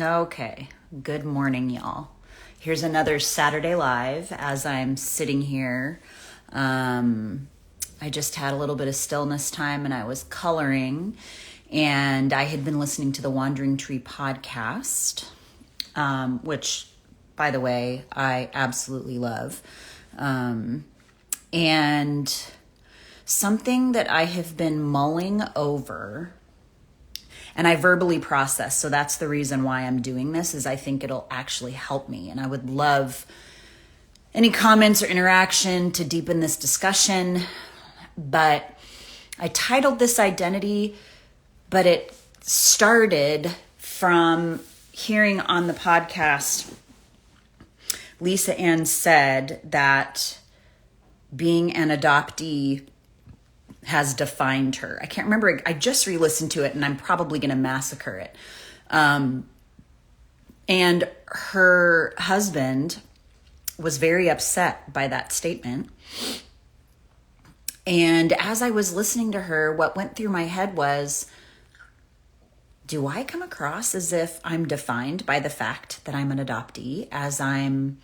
Okay, good morning, y'all. Here's another Saturday Live as I'm sitting here. I just had a little bit of stillness time and I was coloring, and I had been listening to the Wandering Tree podcast, which, by the way, I absolutely love. And something that I have been mulling over, and I verbally process, so that's the reason why I'm doing this, is I think it'll actually help me. And I would love any comments or interaction to deepen this discussion. But I titled this Identity, but it started from hearing on the podcast, Lisa Ann said that being an adoptee has defined her. I can't remember. I just re-listened to it and I'm probably going to massacre it. And her husband was very upset by that statement. And as I was listening to her, what went through my head was, do I come across as if I'm defined by the fact that I'm an adoptee as I'm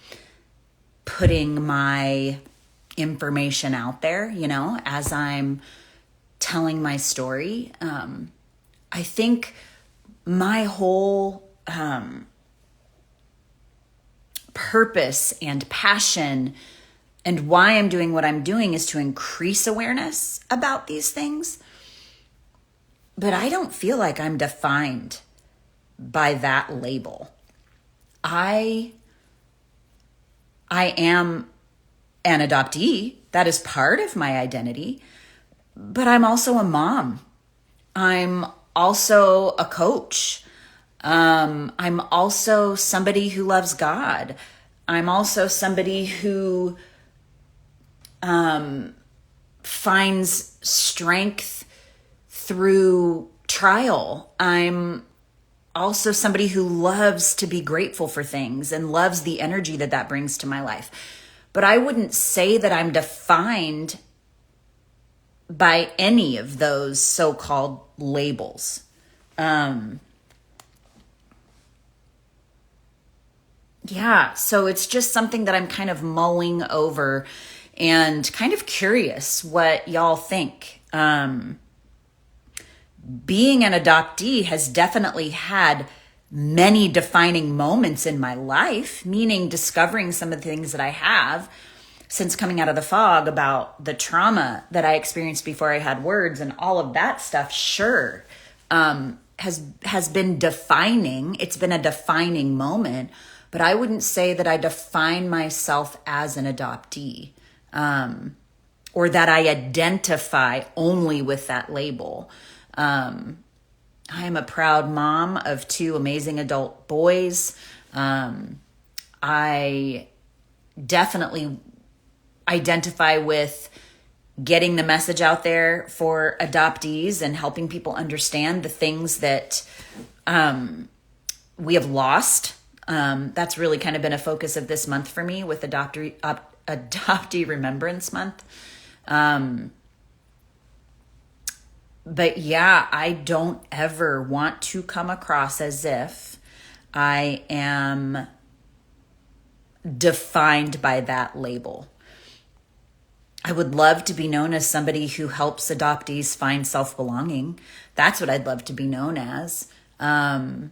putting my information out there, as I'm telling my story? I think my whole purpose and passion and why I'm doing what I'm doing is to increase awareness about these things. But I don't feel like I'm defined by that label. I am an adoptee. That is part of my identity. But I'm also a mom. I'm also a coach. I'm also somebody who loves God. I'm also somebody who finds strength through trial. I'm also somebody who loves to be grateful for things and loves the energy that brings to my life. But I wouldn't say that I'm defined by any of those so-called labels. So it's just something that I'm kind of mulling over and kind of curious what y'all think. Being an adoptee has definitely had many defining moments in my life, meaning discovering some of the things that I have since coming out of the fog about the trauma that I experienced before I had words and all of that stuff, sure, has been defining. It's been a defining moment, but I wouldn't say that I define myself as an adoptee, or that I identify only with that label. I am a proud mom of 2 amazing adult boys. I definitely identify with getting the message out there for adoptees and helping people understand the things that we have lost. That's really kind of been a focus of this month for me with Adoptee Remembrance Month. But yeah, I don't ever want to come across as if I am defined by that label. I would love to be known as somebody who helps adoptees find self-belonging. That's what I'd love to be known as. And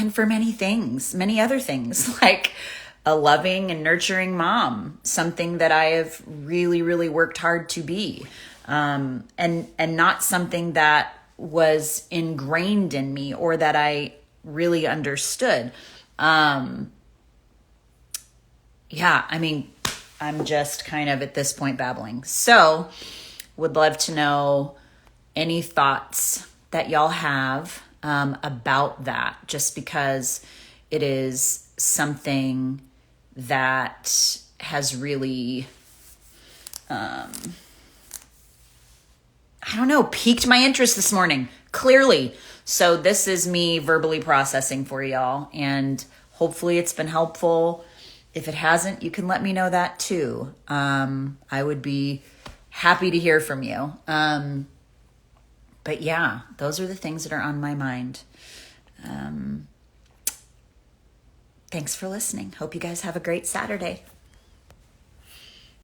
for many things, many other things, like a loving and nurturing mom, something that I have really, really worked hard to be. And not something that was ingrained in me or that I really understood. I'm just kind of at this point babbling. So would love to know any thoughts that y'all have about that, just because it is something that has really, piqued my interest this morning, clearly. So this is me verbally processing for y'all, and hopefully it's been helpful. If it hasn't, you can let me know that too. I would be happy to hear from you. But yeah, those are the things that are on my mind. Thanks for listening. Hope you guys have a great Saturday.